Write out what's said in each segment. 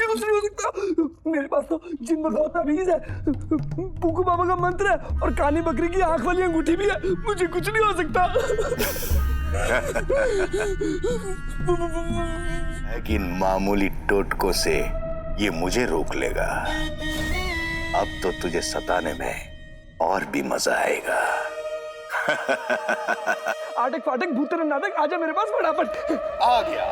कुछ नहीं हो सकता। मेरे पास तो जिन भगाओ ताबीज है, पुकू बाबा का मंत्र है और काली बकरी की आंख वाली अंगूठी भी है। मुझे कुछ नहीं हो सकता। लेकिन मामूली टोटकों से ये मुझे रोक लेगा। अब तो तुझे सताने में और भी मजा आएगा। आटक फाटक भूतन नाटक, आजा मेरे पास फटाफट। आ गया।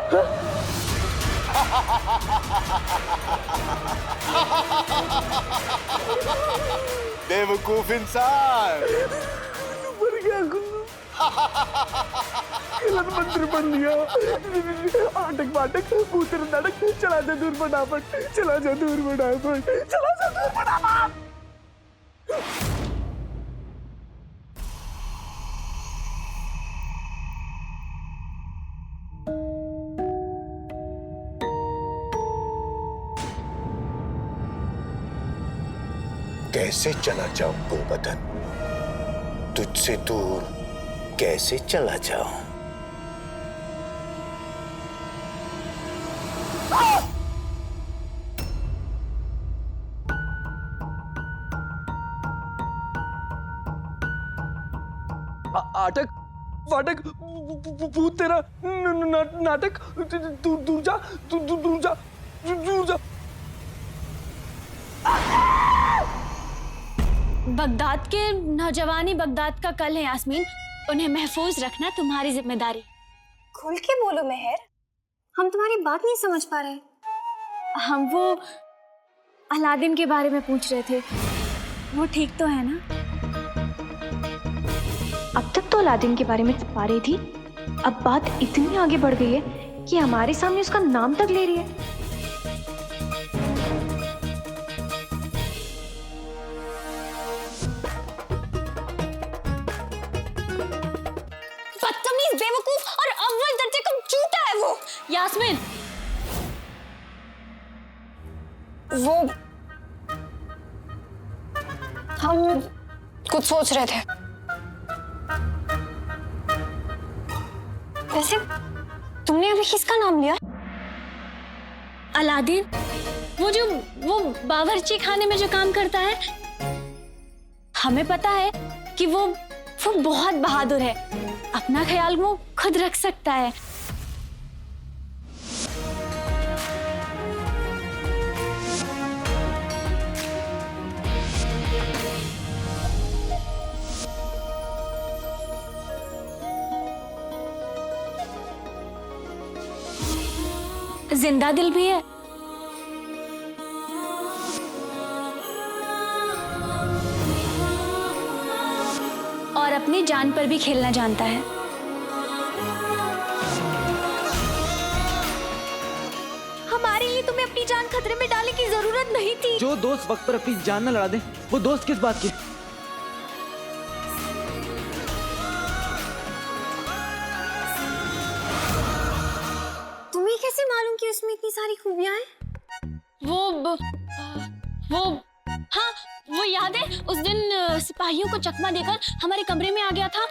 बेवकूफ इंसान। मर गया गुल्लू। गलत मंत्र बन लिया। आटक फाटक भूतन नाटक, चला जा दूर फटाफट, चला जा दूर फटाफट, चला जा दूर फटाफट। कैसे चला जाऊं गुलबदन, तुझसे दूर कैसे चला जाऊं? आटक फाटक भूत तेरा नाटक, दूर जा, दूर जा, दूर जा। बगदाद के नौजवानी बगदाद का कल है यास्मीन, उन्हें महफूज रखना तुम्हारी जिम्मेदारी। खुल के बोलो मेहर, हम तुम्हारी बात नहीं समझ पा रहे। हम वो अलादीन के बारे में पूछ रहे थे, वो ठीक तो है ना? अब तक तो अलादीन के बारे में छुपा रही थी, अब बात इतनी आगे बढ़ गई है कि हमारे सामने उसका नाम तक ले रही है। बदतमीज, बेवकूफ और अव्वल दर्जे का झूठा है वो। यास्मीन, वो हम कुछ सोच रहे थे। वैसे तुमने अभी किसका नाम लिया? अलादीन, वो बावर्ची खाने में जो काम करता है। हमें पता है कि वो बहुत बहादुर है, अपना ख्याल वो खुद रख सकता है। जिंदा दिल भी है। और अपनी जान पर भी खेलना जानता है। हमारे लिए तुम्हें अपनी जान खतरे में डालने की जरूरत नहीं थी। जो दोस्त वक्त पर अपनी जान न लड़ा दे, वो दोस्त किस बात की? तुम्हें कैसे मालूम कि उसमें इतनी सारी खूबियां हैं? हाँ, वो याद है उस दिन सिपाहियों को चकमा देकर हमारे कमरे में आ गया था,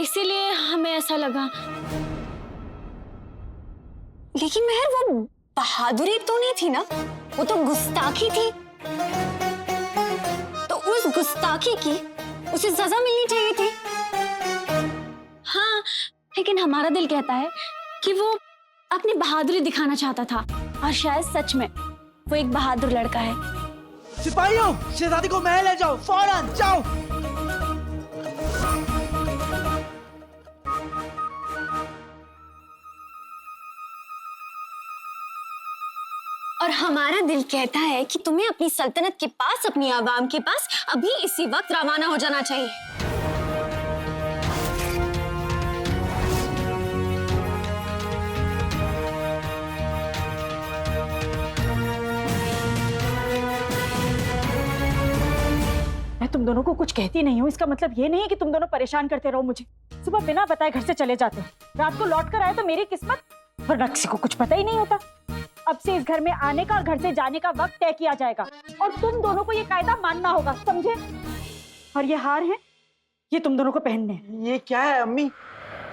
इसीलिए हमें ऐसा लगा। लेकिन मेहर, वो बहादुरी तो नहीं थी ना, वो तो गुस्ताखी थी। तो उस गुस्ताखी की उसे सजा मिलनी चाहिए थी। हाँ, लेकिन हमारा दिल कहता है कि वो अपनी बहादुरी दिखाना चाहता था, और शायद सच में वो एक बहादुर लड़का है। सिपाहियों, शहजादी को महल ले जाओ, फौरन जाओ। और हमारा दिल कहता है कि तुम्हें अपनी सल्तनत के पास, अपनी आवाम के पास अभी इसी वक्त रवाना हो जाना चाहिए। मैं तुम दोनों को कुछ कहती नहीं हूँ, इसका मतलब ये नहीं है कि तुम दोनों परेशान करते रहो मुझे। सुबह बिना बताए घर से चले जाते, रात को लौट कर आए तो मेरी किस्मत, वरना किसी को कुछ पता ही नहीं होता। अब से इस घर में आने का और घर से जाने का वक्त तय किया जाएगा, और तुम दोनों को ये कायदा मानना होगा, समझे? और ये हार है, ये तुम दोनों को पहनने हैं। ये क्या है अम्मी?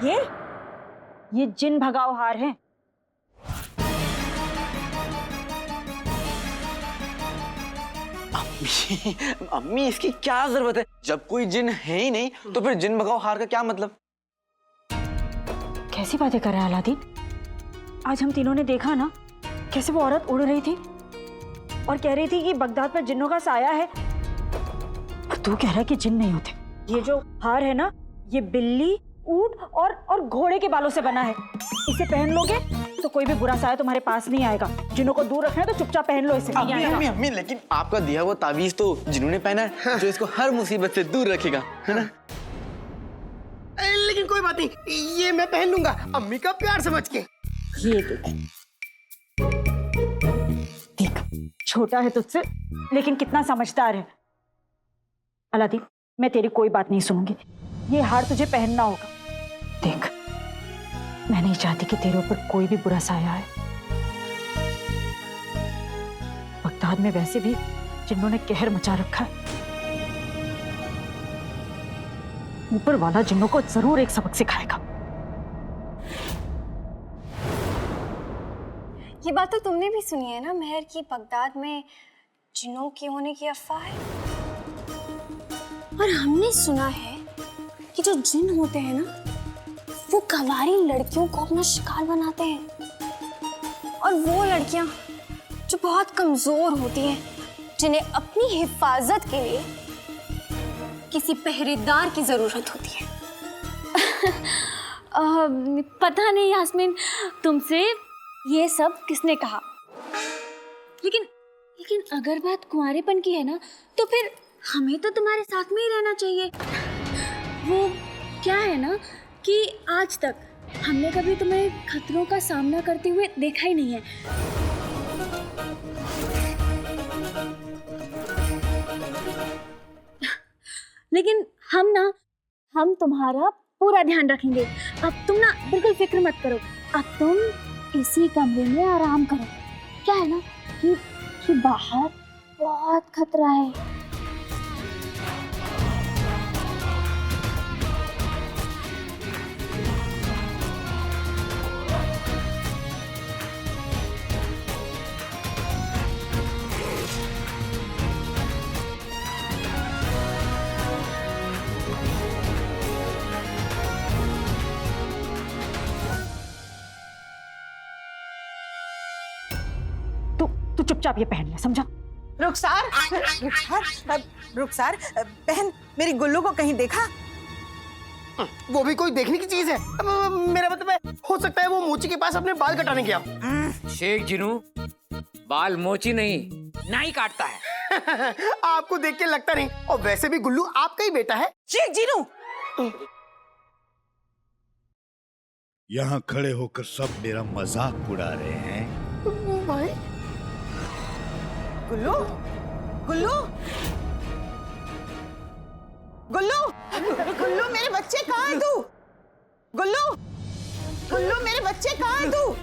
ये जिन भगाओ हार है। अम्मी इसकी क्या जरूरत है? जब कोई जिन है ही नहीं तो फिर जिन भगाओ हार का क्या मतलब? कैसी बातें कर रहा है अलादीन? आज हम तीनों ने देखा ना कैसे वो औरत उड़ रही थी और कह रही थी कि बगदाद पर जिन्नों का साया है, और तू कह रहा है कि जिन नहीं होते। ये जो हार है ना, ये बिल्ली, ऊंट और घोड़े के बालों से बना है। इसे पहन लोगे तो कोई भी बुरा साया तुम्हारे पास नहीं आएगा। जिन्हों को दूर रखना है तो चुपचाप पहन लो इसे। अम्मी लेकिन आपका दिया हुआ ताबीज तो जिन्होंने पहना है, जो इसको हर मुसीबत से दूर रखेगा, है ना? लेकिन कोई बात नहीं, ये मैं पहन लूंगा अम्मी का प्यार समझ के। ये देख, छोटा है तुझसे लेकिन कितना समझदार है। अलादीन, मैं तेरी कोई बात नहीं सुनूंगी। ये हार तुझे पहनना होगा। देख, मैं नहीं चाहती कि तेरे ऊपर कोई भी बुरा साया आए। बगदाद में वैसे भी जिन्होंने कहर मचा रखा है, ऊपर वाला जिन्नों को जरूर एक सबक सिखाएगा। ये बात तो तुमने भी सुनी है ना मेहर, की बगदाद में जिन्नों के होने की अफवाह है। और हमने सुना है कि जो जिन होते हैं ना, वो गंवारी लड़कियों को अपना शिकार बनाते हैं। और वो लड़कियां जो बहुत कमजोर होती हैं, जिन्हें अपनी हिफाजत के लिए किसी पहरेदार की जरूरत होती है। पता नहीं यास्मीन, तुमसे ये सब किसने कहा? लेकिन अगर बात कुंवारेपन की है ना, तो फिर हमें तो तुम्हारे साथ में ही रहना चाहिए। वो क्या है ना कि आज तक हमने कभी तुम्हें खतरों का सामना करते हुए देखा ही नहीं है। लेकिन हम तुम्हारा पूरा ध्यान रखेंगे। अब तुम ना बिल्कुल फिक्र मत करो। अब तुम इसी कमरे में आराम करो। क्या है ना कि बाहर बहुत खतरा है। तू चुपचाप ये पहन ले, समझा? रुखसार बहन, मेरी गुल्लू को कहीं देखा? वो भी कोई देखने की चीज है? मेरा मतलब है, हो सकता है वो मोची के पास अपने बाल कटाने गया। शेख जिनू बाल मोची नहीं, नाई काटता है। आपको देख के लगता नहीं, और वैसे भी गुल्लू आपका ही बेटा है। शेख जीनू, यहाँ खड़े होकर सब मेरा मजाक उड़ा रहे हैं। भाई गुल्लू, गुल्लू, गुल्लू, गुल्लू मेरे बच्चे कहाँ है तू? गुल्लू, गुल्लू मेरे बच्चे कहाँ है तू?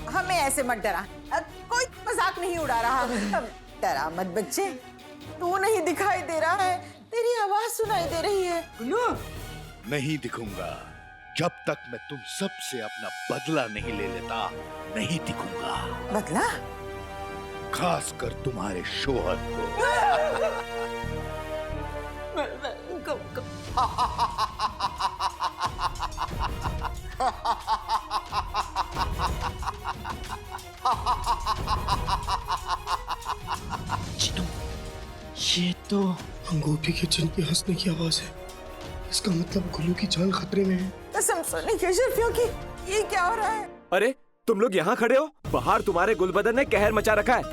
हमें ऐसे मत डरा, कोई मजाक नहीं उड़ा रहा। डरा मत बच्चे, तू नहीं दिखाई दे रहा है, तेरी आवाज सुनाई दे रही है। गुल्लू, नहीं दिखूंगा जब तक मैं तुम सबसे अपना बदला नहीं ले लेता, नहीं दिखूंगा। बदला? खासकर तुम्हारे शोहर को। ये तो अंगूठी के जिन की हंसने की आवाज है। इसका मतलब गुल्लू की जान खतरे में है। कसम सोने की शर्फियों की, ये क्या हो रहा है? अरे तुम लोग यहाँ खड़े हो, बाहर तुम्हारे गुलबदन ने कहर मचा रखा है।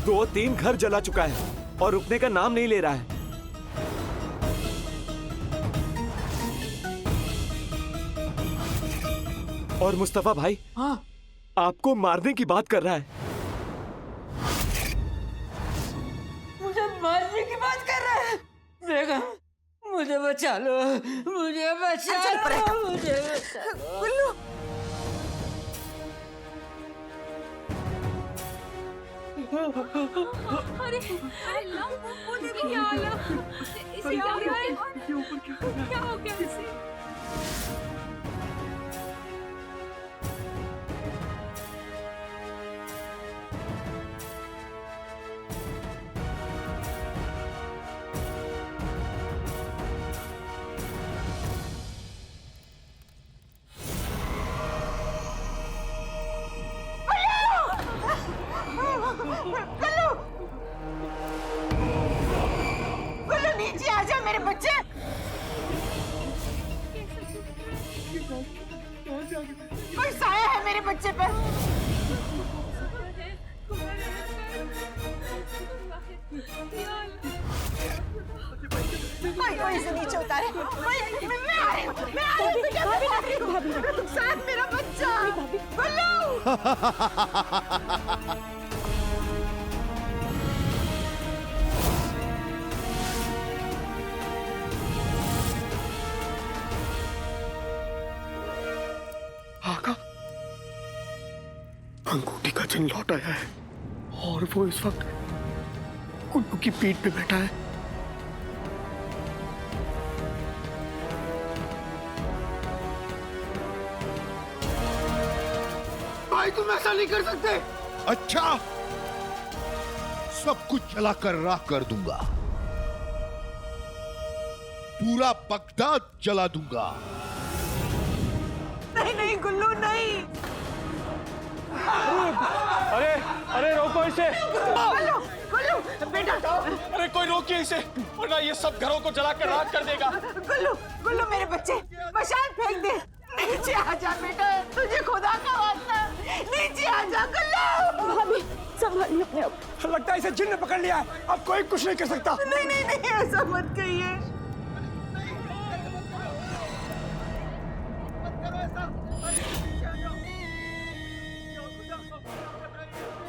2-3 घर जला चुका है और रुकने का नाम नहीं ले रहा है। और मुस्तफा भाई, हाँ, आपको मारने की बात कर रहा है। मुझे मारने की बात कर रहा है। बेगम, मुझे बचा लो, मुझे बचा लो, मुझे बचा लो। गुल्लू, अरे वो देखो क्या हाल है। इसे क्या हो रहा है? क्या हो गया इसे? कोई साया है मेरे बच्चे पे। कोई इसे नीचे उतारे। मैं आ रही हूँ, मैं आ रही हूँ बेटा, मैं आ रही हूँ। साथ मेरा बच्चा गुल्लू। आका, अंगूठी का चिन्ह लौट आया है और वो इस वक्त गुल्लू की पीठ पे बैठा है। भाई तुम ऐसा नहीं कर सकते। अच्छा, सब कुछ जलाकर राख कर दूंगा, पूरा बगदाद जला दूंगा। नहीं नहीं गुल्लू नहीं। अरे अरे रोको इसे। गुल्लू गुल्लू बेटा। अरे कोई रोकिए इसे, वरना ये सब घरों को जलाकर राख कर देगा। गुल्लू गुल्लू मेरे बच्चे, मशाल फेंक दे। नीचे आ जा बेटा, तुझे खुदा का वास्ता, नीचे आ जा गुल्लू। भाभी संभालिए अपने आप। लगता है इसे जिन्न ने पकड़ लिया है, अब कोई कुछ नहीं कर सकता। नहीं नहीं नहीं, ऐसा मत कहिए।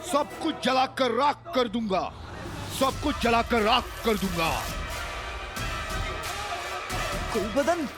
सब कुछ जलाकर राख कर दूंगा, सब कुछ जलाकर राख कर दूंगा। गुलबदन,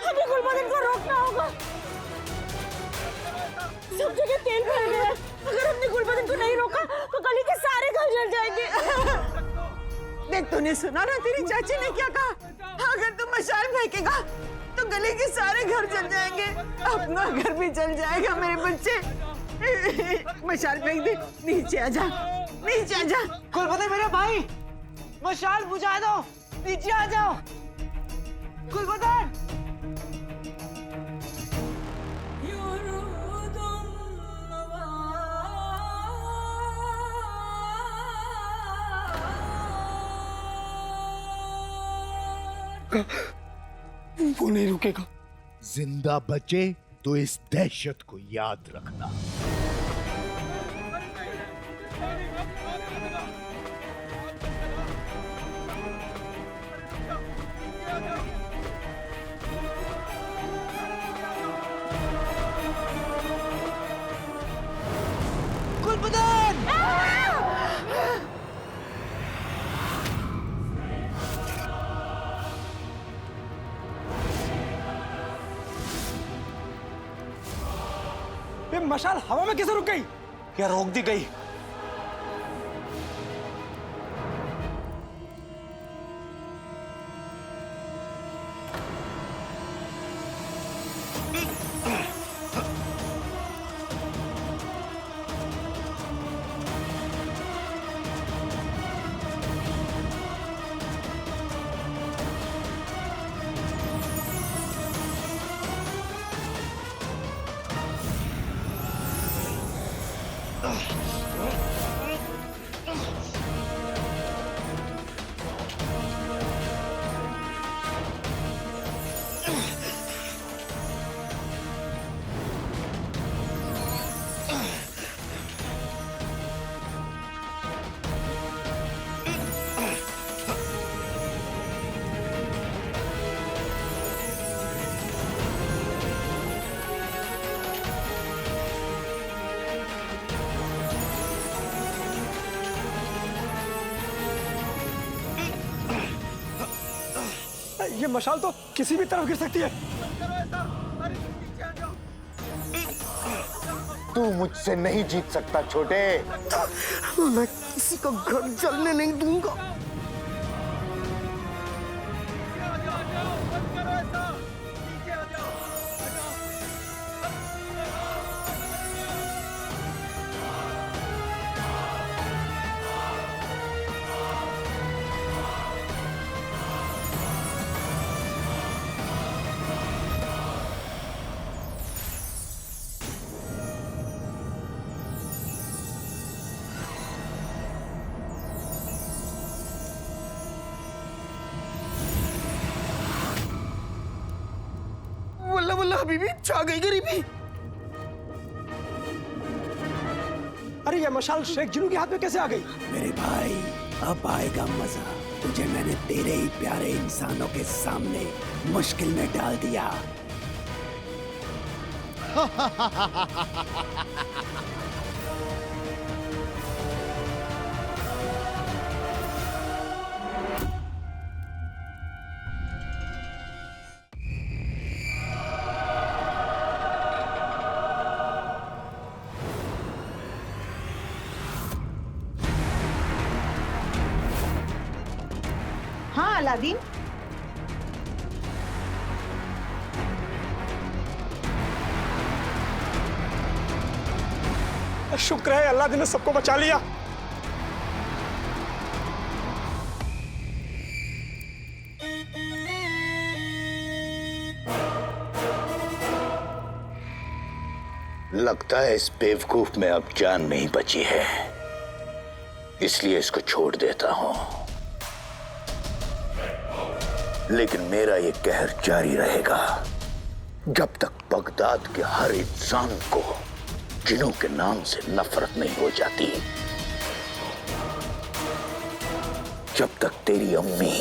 हमें गुलबदन को रोकना होगा। सब जगह तेल भर गया है। अगर हमने गुलबदन को नहीं रोका तो गली के सारे घर जल जाएंगे। देख, तूने सुना ना तेरी चाची ने क्या कहा? अगर तू मशाल फेंकेगा तो गली के सारे घर जल जाएंगे, अपना घर भी जल जाएगा। मेरे बच्चे मशाल फेंक दे, नीचे आ जा, नीचे आ जा। गुलबदन मेरा भाई, मशाल बुझा दो, नीचे आ जाओ। गुलबदन वो नहीं रुकेगा। जिंदा बचे तो इस दहशत को याद रखना। गुलबदन ये मशाल हवा में कैसे रुक गई? या रोक दी गई? ये मशाल तो किसी भी तरफ गिर सकती है। तू मुझसे नहीं जीत सकता छोटे। मैं किसी का घर जलने नहीं दूंगा। अल्लाह बीबी छा गई गरीबी। अरे ये मशाल शेख जिनू के हाथ में कैसे आ गई? मेरे भाई अब आएगा मजा। तुझे मैंने तेरे ही प्यारे इंसानों के सामने मुश्किल में डाल दिया। हाँ अलादीन, शुक्र है अल्लाह ने सबको बचा लिया। लगता है इस बेवकूफ में अब जान नहीं बची है, इसलिए इसको छोड़ देता हूं। लेकिन मेरा ये कहर जारी रहेगा जब तक बगदाद के हर इंसान को जिनों के नाम से नफरत नहीं हो जाती, जब तक तेरी अम्मी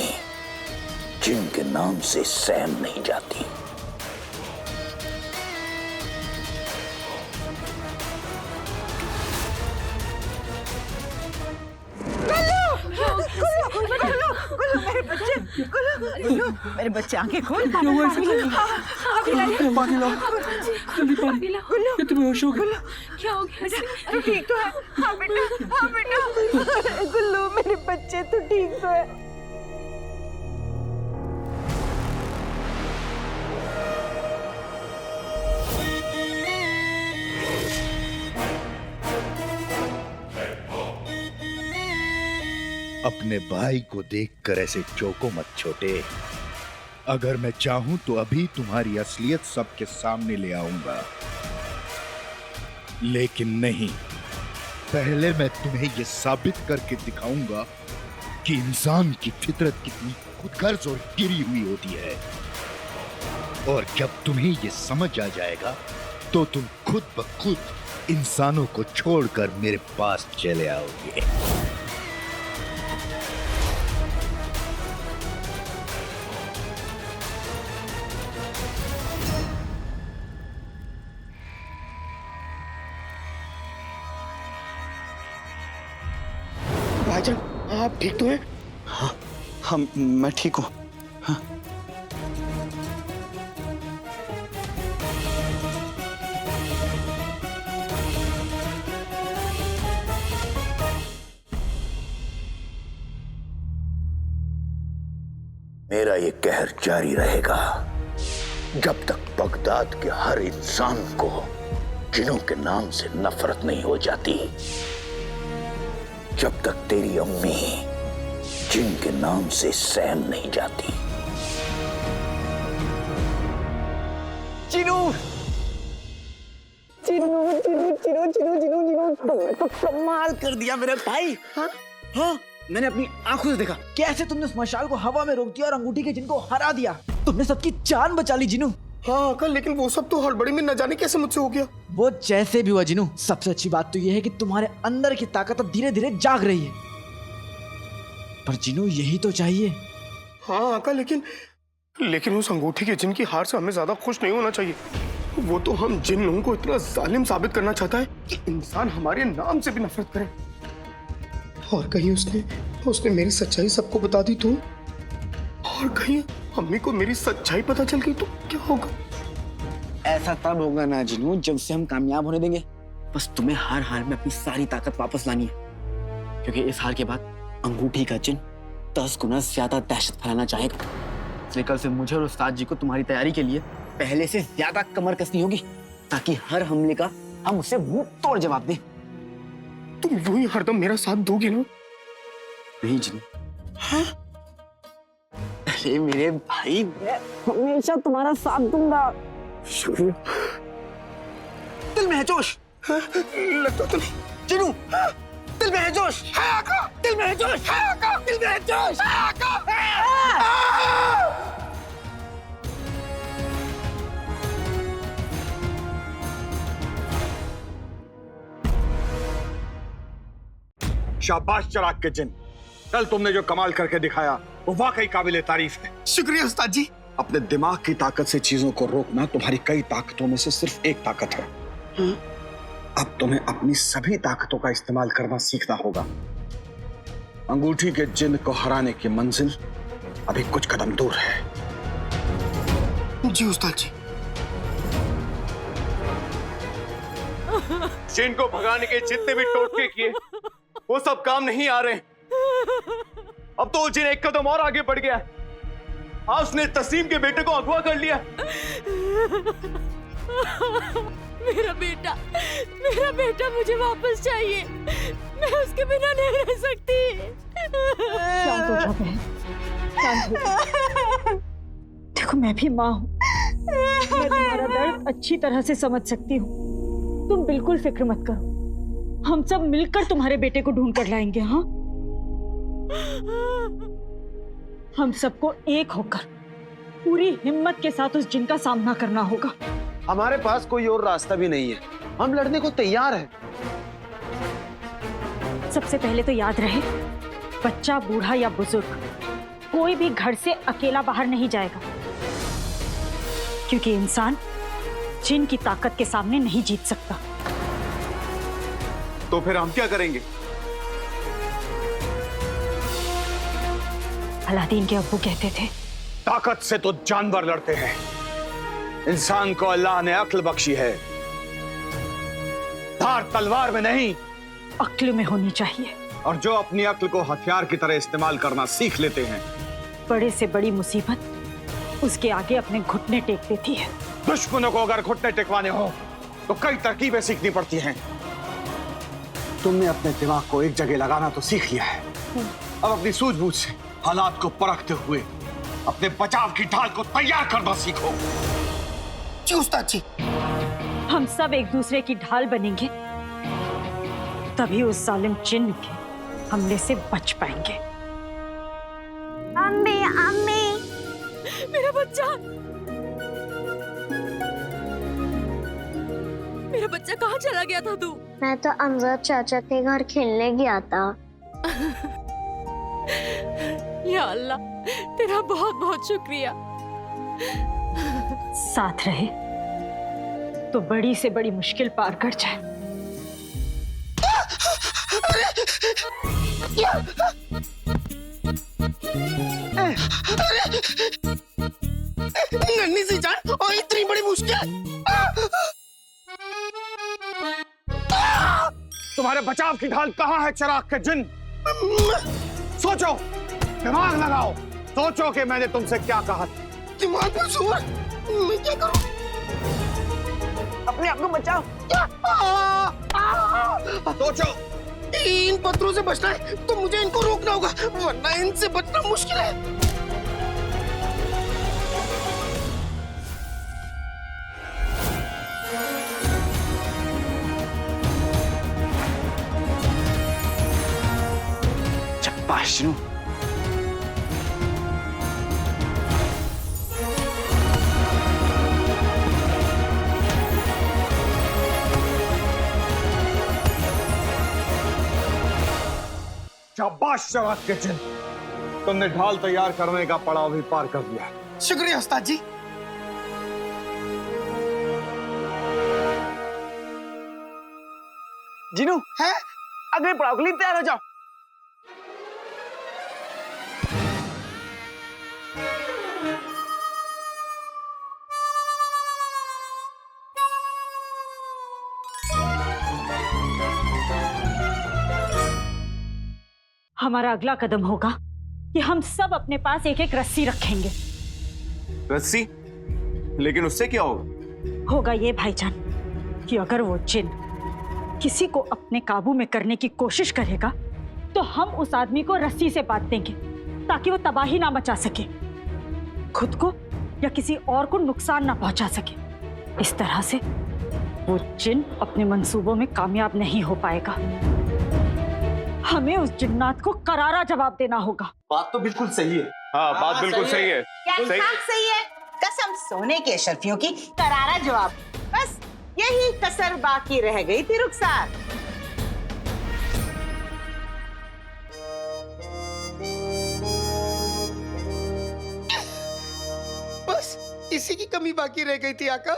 जिन के नाम से सैम नहीं जाती। मेरे बच्चे आंखें खोल। क्या हो गया? ठीक तो है? हाँ बेटा, हाँ बेटा। गुल्लू मेरे बच्चे तो ठीक तो है? अपने भाई को देखकर ऐसे चौंको मत छोटे। अगर मैं चाहूं तो अभी तुम्हारी असलियत सबके सामने ले आऊंगा, लेकिन नहीं, पहले मैं तुम्हें यह साबित करके दिखाऊंगा कि इंसान की फितरत कितनी खुदगर्ज और गिरी हुई होती है। और जब तुम्हें यह समझ आ जाएगा तो तुम खुद ब खुद इंसानों को छोड़कर मेरे पास चले आओगे। भाईजान आप ठीक तो हैं? हाँ मैं ठीक हूँ। हाँ। मेरा ये कहर जारी रहेगा जब तक बगदाद के हर इंसान को जिनों के नाम से नफरत नहीं हो जाती, जब तक तेरी अम्मी जिन के नाम से सैम नहीं जाती। चिनू चिनू चिनू चिनू चिनू चिनू चिनू तो कमाल कर दिया मेरे भाई। हाँ हाँ मैंने अपनी आंखों से देखा कैसे तुमने उस मशाल को हवा में रोक दिया और अंगूठी के जिनको हरा दिया। तुमने सबकी जान बचा ली जिनू। हाँ अंकल, लेकिन वो सब तो हड़बड़ी में न जाने कैसे मुझसे हो गया। वो जैसे भी हुआ जिनू, सबसे अच्छी बात तो ये है कि तुम्हारे अंदर की ताकत अब धीरे धीरे जाग रही है। पर जिनू यही तो चाहिए। हाँ अंकल, लेकिन उस अंगूठी के जिन की हार से हमें ज्यादा खुश नहीं होना चाहिए। वो तो हम जिन लोगों को इतना जालिम साबित करना चाहता है कि इंसान हमारे नाम से भी नफरत करे। और कहीं उसने मेरी सच्चाई सबको बता दी तो, और कहीं अम्मी को मेरी सच्चाई पता चल गई तो क्या होगा? ऐसा तब होगा ना जिनू जब से हम कामयाब होने देंगे। बस तुम्हें हर हाल में अपनी सारी ताकत वापस लानी है, क्योंकि इस हार के बाद अंगूठी का जिन 10 गुना ज्यादा दहशत फैलाना चाहेगा। इसलिए कल से मुझे और उस्ताद जी को तुम्हारी तैयारी के लिए पहले से ज्यादा कमर कसनी होगी, ताकि हर हमले का हम उसे मुंह तोड़ जवाब दें। तुम यूं ही हरदम मेरा साथ दोगे ना? नहीं जिनू। हाँ? अरे मेरे भाई, मैं हमेशा तुम्हारा साथ दूंगा। शुक्रिया। दिल में है जोश। लगता तो नहीं। जिनू, दिल में है जोश। है आका। दिल में है जोश। है आका। दिल में है जोश। है आका। शाबाश चिराग के जिन, कल तुमने जो कमाल करके दिखाया वो वाकई काबिले तारीफ है। शुक्रिया उस्ताद जी। अपने दिमाग की ताकत से चीजों को रोकना तुम्हारी कई ताकतों में से सिर्फ एक ताकत है। अब तुम्हें अपनी सभी ताकतों का इस्तेमाल करना सीखना होगा। अंगूठी के जिन को हराने की मंजिल अभी कुछ कदम दूर है। जी उस्ताद जी। जिन को भगाने के जितने भी टोटके किए वो सब काम नहीं आ रहे। अब तो जिन एक कदम और आगे बढ़ गया। आज उसने तस्लीम के बेटे को अगवा कर लिया। मेरा बेटा मुझे वापस चाहिए। मैं उसके बिना नहीं रह सकती। शांत हो जाओ बहन, शांत हो जाओ। देखो मैं भी माँ हूँ, मैं तुम्हारा दर्द अच्छी तरह से समझ सकती हूँ। तुम बिल्कुल फिक्र मत करो, हम सब मिलकर तुम्हारे बेटे को ढूंढ कर लाएंगे। हाँ, हम सबको एक होकर पूरी हिम्मत के साथ उस जिन का सामना करना होगा। हमारे पास कोई और रास्ता भी नहीं है, हम लड़ने को तैयार हैं। सबसे पहले तो याद रहे, बच्चा, बूढ़ा या बुजुर्ग, कोई भी घर से अकेला बाहर नहीं जाएगा, क्योंकि इंसान जिन की ताकत के सामने नहीं जीत सकता। तो फिर हम क्या करेंगे? अलादीन के अब्बू कहते थे, ताकत से तो जानवर लड़ते हैं, इंसान को अल्लाह ने अक्ल बख्शी है, धार तलवार में नहीं अक्ल में होनी चाहिए। और जो अपनी अक्ल को हथियार की तरह इस्तेमाल करना सीख लेते हैं, बड़े से बड़ी मुसीबत उसके आगे अपने घुटने टेक देती है। दुश्मनों को अगर घुटने टेकवाने हो तो कई तरकीबें सीखनी पड़ती हैं। तुमने अपने दिमाग को एक जगह लगाना तो सीख लिया है, अब अपनी सूझबूझ से हालात को परखते हुए अपने बचाव की ढाल को तैयार करना सीखो। जी उस्ताद जी। हम सब एक दूसरे की ढाल बनेंगे, तभी उस जालिम जिन्न के हमले से बच पाएंगे। अम्मी, अम्मी, मेरा बच्चा कहाँ चला गया था तू? मैं तो अमजद चाचा के घर खेलने गया था। या अल्लाह, तेरा बहुत बहुत शुक्रिया। साथ रहे तो बड़ी से बड़ी मुश्किल पार कर जाए। नन्ही सी जान और इतनी बड़ी मुश्किल। तुम्हारे बचाव की ढाल कहाँ है चिराग के जिन? सोचो, दिमाग लगाओ, सोचो कि मैंने तुमसे क्या कहा। दिमाग में जोर, मैं क्या करूं? अपने आप को बचाओ। सोचो, इन पत्थरों से बचना है तो मुझे इनको रोकना होगा, वरना इनसे बचना मुश्किल है। शाबाश। शाबाश चिराग के जिन, तुमने ढाल तैयार करने का पड़ाव भी पार कर दिया। शुक्रिया उस्ताद जी। जिनू है अगले पड़ाव के लिए तैयार हो जाओ। हमारा अगला कदम होगा कि हम सब अपने पास एक एक रस्सी रखेंगे। रस्सी? लेकिन उससे क्या होगा? होगा ये भाईजान कि अगर वो जिन किसी को अपने काबू में करने की कोशिश करेगा तो हम उस आदमी को रस्सी से बांध देंगे ताकि वो तबाही ना मचा सके, खुद को या किसी और को नुकसान ना पहुंचा सके। इस तरह से वो जिन अपने मंसूबों में कामयाब नहीं हो पाएगा। हमें उस जिन्नात को करारा जवाब देना होगा। बात तो बिल्कुल सही है। हाँ, बात बिल्कुल सही है। क्या इंसाफ सही है? कसम सोने के अशरफियों की, करारा जवाब। बस यही कसर बाकी रह गई थी रुखसार। इसी की कमी बाकी रह गई थी आका।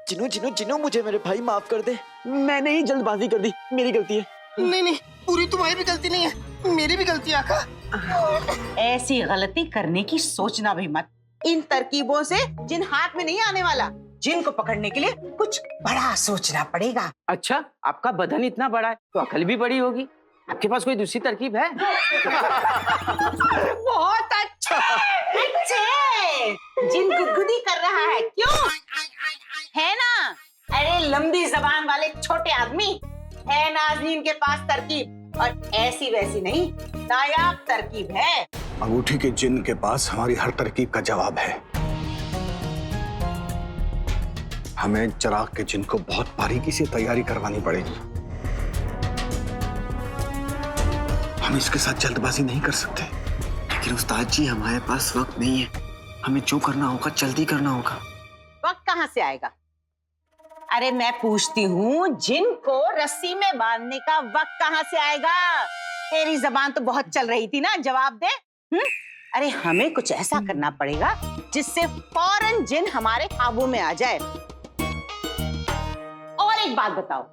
जिनू जिनू जिनू मुझे मेरे भाई माफ कर दे, मैंने ही जल्दबाजी कर दी, मेरी गलती है। नहीं नहीं, पूरी तुम्हारी भी गलती नहीं है, मेरी भी गलती है आका। ऐसी गलती करने की सोचना भी मत। इन तरकीबों से जिन हाथ में नहीं आने वाला। जिन को पकड़ने के लिए कुछ बड़ा सोचना पड़ेगा। अच्छा, आपका बदन इतना बड़ा है तो अकल भी बड़ी होगी। आपके पास कोई दूसरी तरकीब है? बहुत अच्छे जिन गुदगुदी कर रहा है, क्यों है ना? अरे लंबी जबान वाले छोटे आदमी है नाज़नीन के पास तरकीब, और ऐसी वैसी नहीं, नायाब तरकीब है। अंगूठी के जिन के पास हमारी हर तरकीब का जवाब है। हमें चिराग के जिन को बहुत बारीकी से तैयारी करवानी पड़ेगी। हम इसके साथ जल्दबाजी नहीं कर सकते। लेकिन उस्ताद जी, हमारे पास वक्त नहीं है, हमें जो करना होगा जल्दी करना होगा। वक्त कहाँ से आएगा? अरे मैं पूछती हूँ, जिन को रस्सी में बांधने का वक्त कहाँ से आएगा? तेरी जबान तो बहुत चल रही थी ना, जवाब दे। अरे हमें कुछ ऐसा करना पड़ेगा जिससे फौरन जिन हमारे काबू में आ जाए। और एक बात बताओ,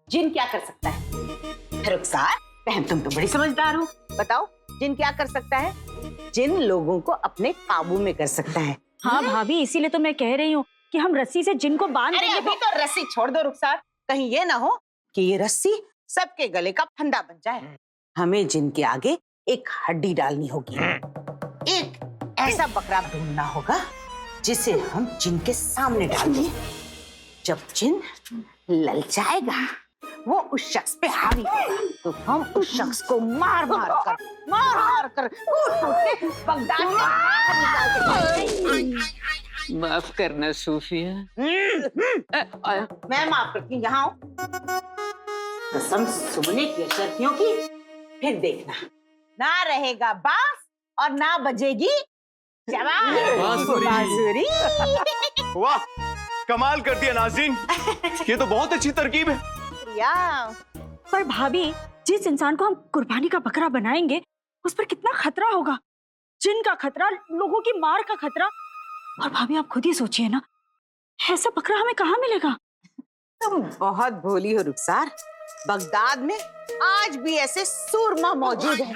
जिन क्या कर सकता है? रुखसार बहन, तुम तो बड़ी समझदार हो, बताओ जिन क्या कर सकता है? जिन लोगों को अपने काबू में कर सकता है। हाँ भाभी, इसीलिए तो मैं कह रही हूँ कि हम रस्सी से जिन को बांध अरे देंगे। अभी तो रस्सी छोड़ दो रुखसार, कहीं ये ना हो कि ये रस्सी सबके गले का फंदा बन जाए। हमें जिन के आगे एक हड्डी डालनी होगी, एक ऐसा बकरा ढूंढना होगा जिसे हम जिन के सामने डाल दें। जब जिन ललचाएगा, वो उस शख्स पे हावी होगा, तो हम उस शख्स को मार मार कर कूट के बगदाद से बाहर निकाल के। माफ करना सूफिया। मैं माफ करती हूँ, यहाँ कसम सुनने की शर्तियों की, फिर देखना ना रहेगा बांस और ना बजेगी बांसुरी। वाह, कमाल कर दिया नाज़रीन, ये तो बहुत अच्छी तरकीब है। पर भाभी, जिस इंसान को हम कुर्बानी का बकरा बनाएंगे उस पर कितना खतरा होगा। जिन का खतरा, लोगों की मार का खतरा। और भाभी आप खुद ही सोचिए ना, ऐसा बकरा हमें कहाँ मिलेगा? तुम बहुत भोली हो रुखसार। बगदाद में आज भी ऐसे सूरमा मौजूद हैं,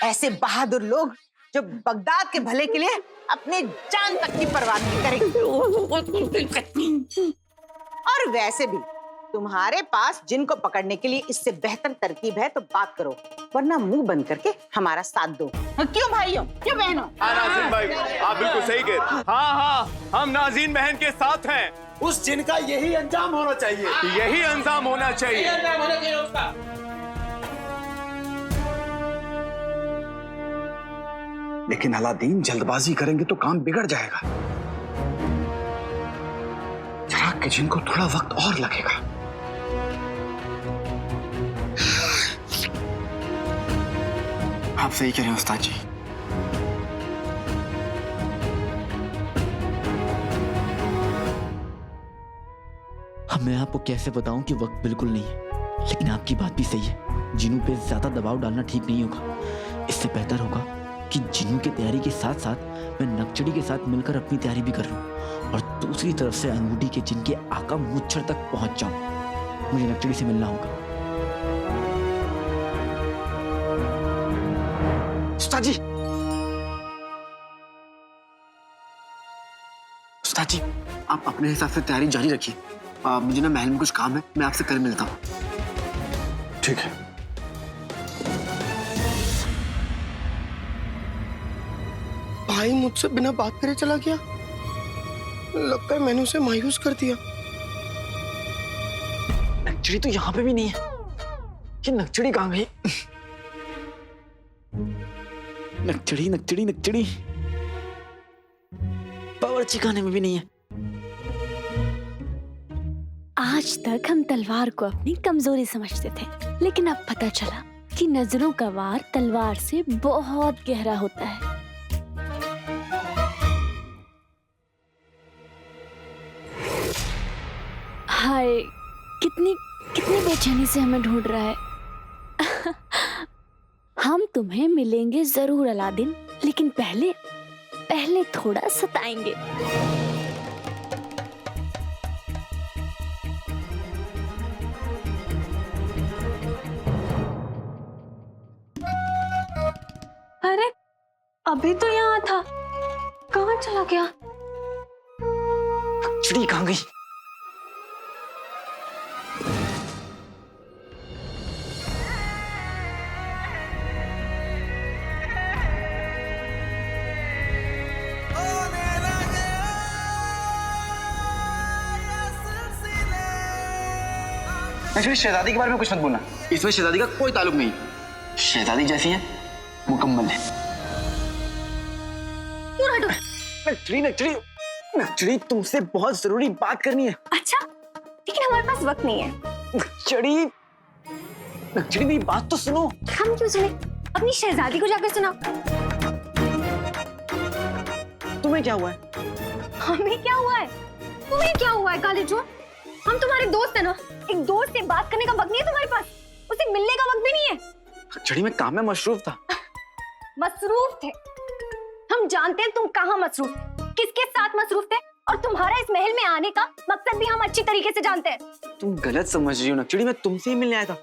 ऐसे बहादुर लोग जो बगदाद के भले के लिए अपने जान तक की परवाह नहीं करेंगे। और वैसे भी तुम्हारे पास जिन को पकड़ने के लिए इससे बेहतर तरकीब है तो बात करो, वरना मुंह बंद करके हमारा साथ दो। क्यों भाइयों, क्यों बहनों? हाँ नाज़रीन भाई, आप बिल्कुल सही कह रहे हैं। हाँ, हम नाज़रीन बहन के साथ हैं। उस जिन का यही अंजाम होना चाहिए। यही अंजाम होना चाहिए। उसका। लेकिन अलादीन, जल्दबाजी करेंगे तो काम बिगड़ जाएगा। चिराग के जिन को थोड़ा वक्त और लगेगा। आप सही कह रहे हैं उस्ताद जी। अब मैं आपको कैसे बताऊं कि वक्त बिल्कुल नहीं है, लेकिन आपकी बात भी सही है। जिनू पे ज्यादा दबाव डालना ठीक नहीं होगा। इससे बेहतर होगा कि जिनू की तैयारी के साथ साथ मैं नक्चड़ी के साथ मिलकर अपनी तैयारी भी कर लूं, और दूसरी तरफ से अंगूठी के जिन के आका मुच्छर तक पहुंच जाऊं। मुझे नक्चड़ी से मिलना होगा। उस्ताद जी, उस्ताद जी, आप अपने हिसाब से तैयारी जारी रखिए। मुझे ना महल में कुछ काम है, मैं आपसे कल मिलता हूँ। ठीक है। भाई मुझसे बिना बात करे चला गया। लगता है मैंने उसे मायूस कर दिया। नक्चड़ी तो यहाँ पे भी नहीं है। ये नक्चड़ी कहाँ गई? नक्चड़ी नक्चड़ी नक्चड़ी बावर्ची खाने में भी नहीं है। आज तक हम तलवार को अपनी कमजोरी समझते थे, लेकिन अब पता चला कि नजरों का वार तलवार से बहुत गहरा होता है। हाय, कितनी कितनी बेचैनी से हमें ढूंढ रहा है। हम तुम्हें मिलेंगे जरूर अलादीन, लेकिन पहले थोड़ा सताएंगे। अभी तो यहाँ था, कहाँ चला गया? चिड़ी कहाँ गई? एक्चुअली शहजादी के बारे में कुछ मत बोलना, इसमें शहजादी का कोई ताल्लुक नहीं। शहजादी जैसी है, मुकम्मल है। नक्चड़ी तुमसे बहुत जरूरी बात करनी है। अच्छा, लेकिन हमारे पास वक्त नहीं है। नक्चड़ी मेरी बात तो सुनो। हम क्यों सुने? अपनी शहजादी को जाकर सुनाओ। तुम्हें क्या हुआ है? हमें क्या हुआ है? तुम्हें क्या हुआ है काले चोर? हम तुम्हारे दोस्त है ना, एक दोस्त से बात करने का वक्त नहीं है तुम्हारे पास, उसे मिलने का वक्त भी नहीं है। नक्चड़ी मैं काम में मशरूफ था। मसरूफ थे? हम जानते हैं तुम कहाँ मसरूफ थे, किसके साथ मसरूफ थे, और तुम्हारा इस महल में आने का मकसद भी हम अच्छी तरीके से जानते हैं। तुम गलत समझ रही हो नक्चड़ी, मैं तुमसे ही मिलने आया था।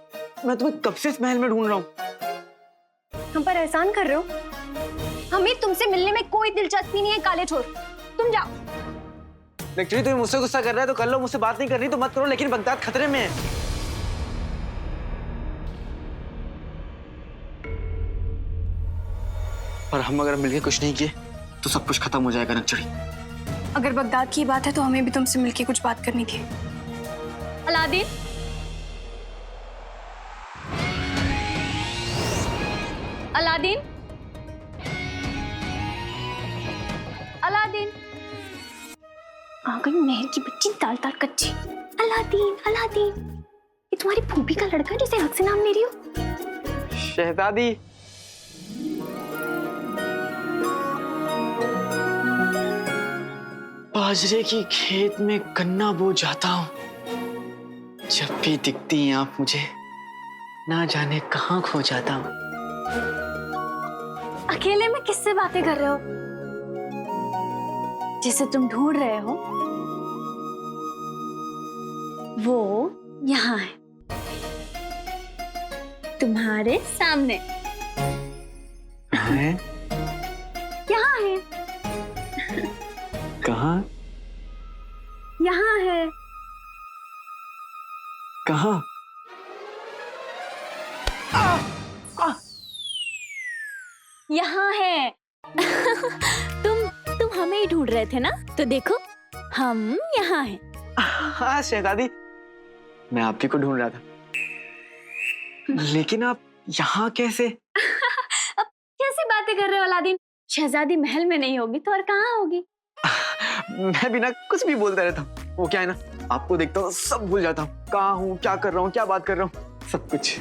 मैं तुम्हें कब से इस महल में ढूंढ रहा हूँ। हम पर एहसान कर रहे हो? हमें तुमसे मिलने में कोई दिलचस्पी नहीं है काले चोर, तुम जाओ। नक्चड़ी तुम्हें मुझसे गुस्सा कर रहा है तो कर लो, मुझसे बात नहीं करनी तो मत करो, लेकिन बगदाद खतरे में है। और हम अगर मिलके कुछ नहीं किए तो सब कुछ खत्म हो जाएगा नक्चड़ी। अगर बगदाद की बात है तो हमें भी तुमसे मिलके कुछ बात करनी थी। Aladdin, Aladdin, Aladdin. आ गई महल की बच्ची दाल दाल कच्ची। अलादीन, अलादीन, ये तुम्हारी फूफी का लड़का जिसे हक से नाम ले रही हो? शहजादी, बाजरे की खेत में गन्ना बो जाता हूँ, जब भी दिखती हैं आप मुझे ना जाने कहाँ खो जाता हूँ। अकेले में किससे बातें कर रहे हो? जिसे तुम ढूंढ रहे हो वो यहाँ है, तुम्हारे सामने। है? यहाँ है, कहाँ? यहाँ है। कहाँ? यहाँ है। तुम हमें ही ढूंढ रहे थे ना, तो देखो हम यहाँ हैं। हाँ शहजादी, मैं आप ही को ढूंढ रहा था, लेकिन आप यहाँ कैसे? अब कैसी बातें कर रहे हो अलादीन? शहजादी महल में नहीं होगी तो और कहाँ होगी? मैं बिना कुछ भी बोलता रहता हूँ। वो क्या है ना, आपको देखता हूँ सब भूल जाता हूँ, कहाँ हूँ, क्या कर रहा हूँ, क्या बात कर रहा हूँ, सब कुछ।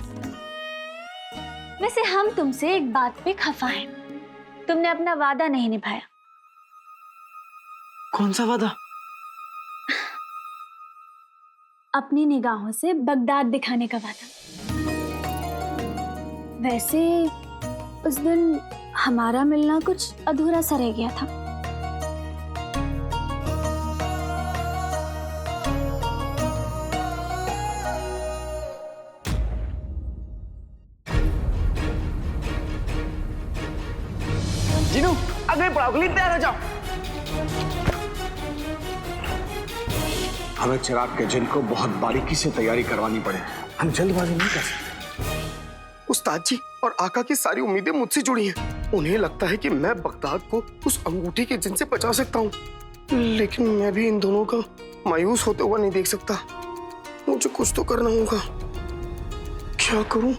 वैसे हम तुमसे एक बात पे खफा हैं, तुमने अपना वादा नहीं निभाया। कौन सा वादा? अपनी निगाहों से बगदाद दिखाने का वादा। वैसे उस दिन हमारा मिलना कुछ अधूरा सा रह गया था। जिनू, अगले पड़ाव के लिए तैयार हो जाओ। हमें चिराग के जिन को बहुत बारीकी से तैयारी करवानी पड़े, हम जल्दबाजी नहीं कर सकते। उस्ताद जी और आका की सारी उम्मीदें मुझसे जुड़ी हैं। उन्हें लगता है कि मैं बगदाद को उस अंगूठी के जिन से बचा सकता हूँ, लेकिन मैं भी इन दोनों का मायूस होते हुआ नहीं देख सकता। मुझे कुछ तो करना होगा। क्या करूं?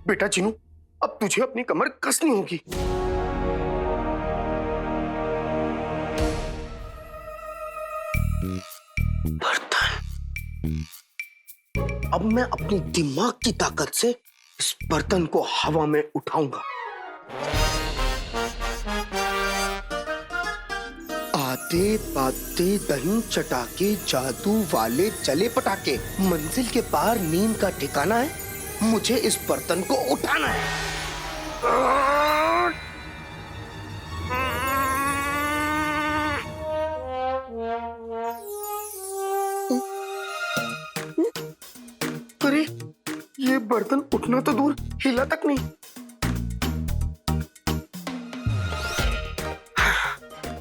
बेटा चिनू, अब तुझे अपनी कमर कसनी होगी। बर्तन। अब मैं अपनी दिमाग की ताकत से इस बर्तन को हवा में उठाऊंगा। आते बाते दही चटाके जादू वाले चले पटाके, मंजिल के पार नींद का ठिकाना है, मुझे इस बर्तन को उठाना है। अरे ये बर्तन बर्तन उठना तो दूर, हिला तक नहीं।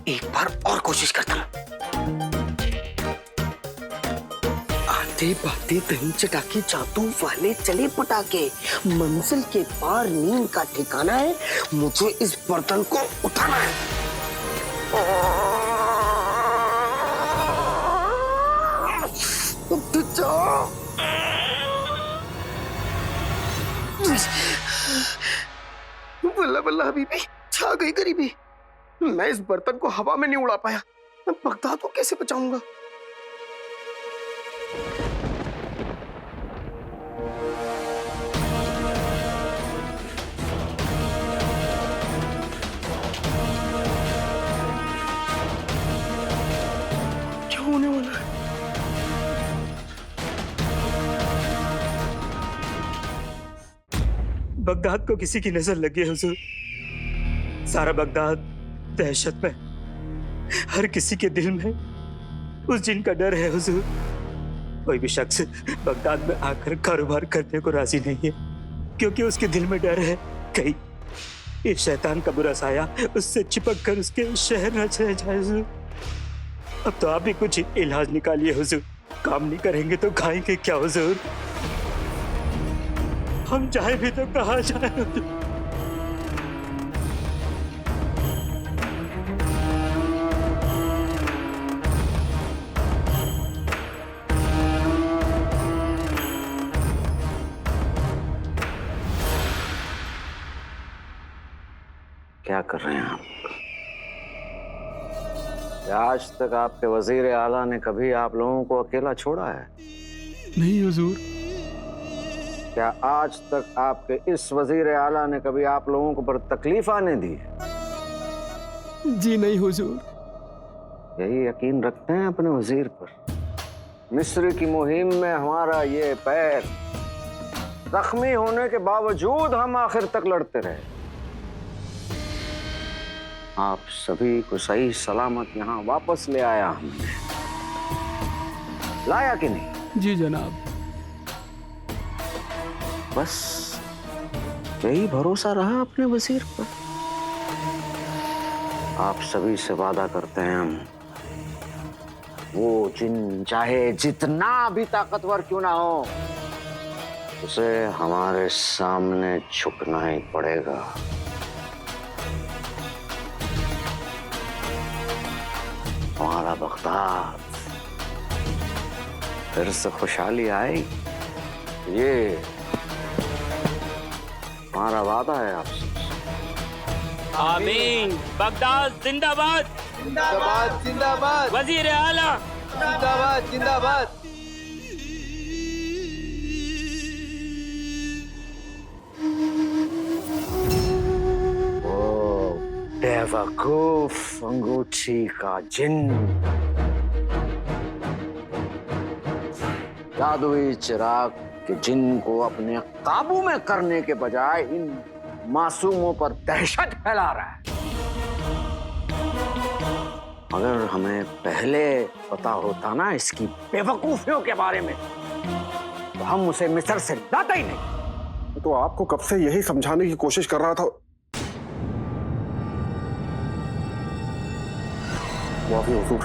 एक बार और कोशिश करता हूं। आते बाते दही चटाके जादू वाले चले पटाके, मंजिल के पार नींद का ठिकाना है, मुझे इस बर्तन को उठाना है। उठ जाओ। बल्ला बल्ला हबीबी, छा गई गरीबी। मैं इस बर्तन को हवा में नहीं उड़ा पाया, मैं बगदाद को कैसे बचाऊंगा? क्या होने वाला है? बगदाद को किसी की नजर लगी है हुजूर। सारा बगदाद दहशत में, हर किसी के दिल में उस जिन का डर है हुजूर। कोई भी शख्स बगदाद में आकर कारोबार करने को राजी नहीं है, क्योंकि उसके दिल में डर है कहीं ये शैतान का बुरा साया उससे चिपक कर उसके शहर न चले जाए हुजूर। अब तो आप भी कुछ इलाज निकालिए हुजूर। काम नहीं करेंगे तो खाएंगे क्या हुजूर? हम जाए भी तो कहाँ जाए हुजूर? क्या कर रहे हैं आप? आज तक आपके वजीर आला ने कभी आप लोगों को अकेला छोड़ा है? नहीं हुजूर। क्या आज तक आपके इस वजीर आला ने कभी आप लोगों को पर तकलीफ आने दी? जी नहीं हुजूर। यही यकीन रखते हैं अपने वजीर पर? मिस्र की मुहिम में हमारा ये पैर जख्मी होने के बावजूद हम आखिर तक लड़ते रहे। आप सभी को सही सलामत यहाँ वापस ले आया हमने। लाया कि नहीं? जी जनाब। बस यही भरोसा रहा अपने वजीर पर। आप सभी से वादा करते हैं हम, वो जिन चाहे जितना भी ताकतवर क्यों ना हो, उसे हमारे सामने झुकना ही पड़ेगा। हमारा बगदाद फिर से खुशहाली आई, ये हमारा वादा है आपसे। आमीन। बगदाद जिंदाबाद, जिंदाबाद जिंदाबाद। वजीर आला जिंदाबाद जिंदाबाद। बेवकूफ अंगूठी का जिन जादुई चिराग के जिन को अपने काबू में करने के बजाय इन मासूमों पर दहशत फैला रहा है। अगर हमें पहले पता होता ना इसकी बेवकूफियों के बारे में, तो हम उसे मिस्र से लाते ही नहीं। तो आपको कब से यही समझाने की कोशिश कर रहा था। माफी हुजूर।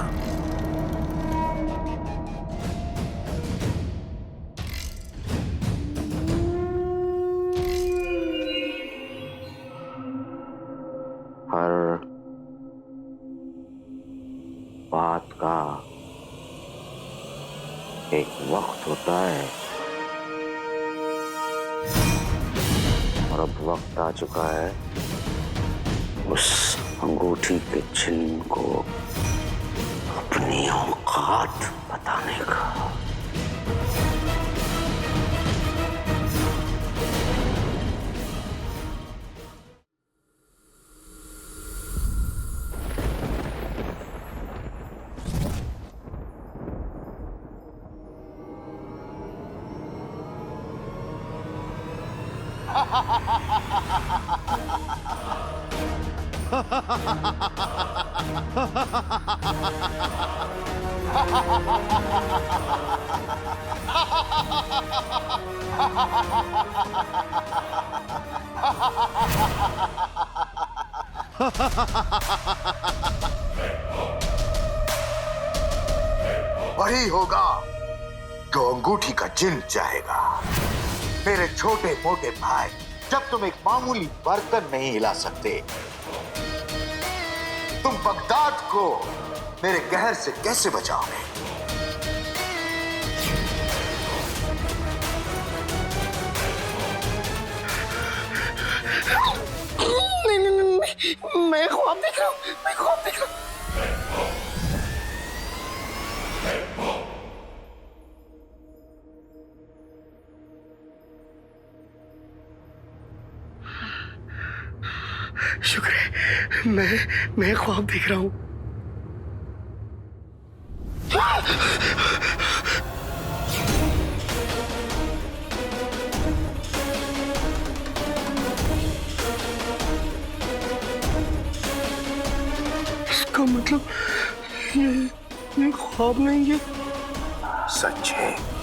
हर बात का एक वक्त होता है, और अब वक्त आ चुका है उस अंगूठी के चिन्ह को अपनी औकात बताने का। वही होगा जो अंगूठी का जिन चाहेगा। मेरे छोटे मोटे भाई, जब तुम एक मामूली बर्तन नहीं हिला सकते, तुम बगदाद को मेरे कहर से कैसे बचाओगे? नहीं, मैं ख्वाब देख रहा हूँ, मैं ख्वाब देख रहा हूँ। शुक्र है, मैं ख्वाब देख रहा हूँ। इसका मतलब ये ख्वाब नहीं है, सच है।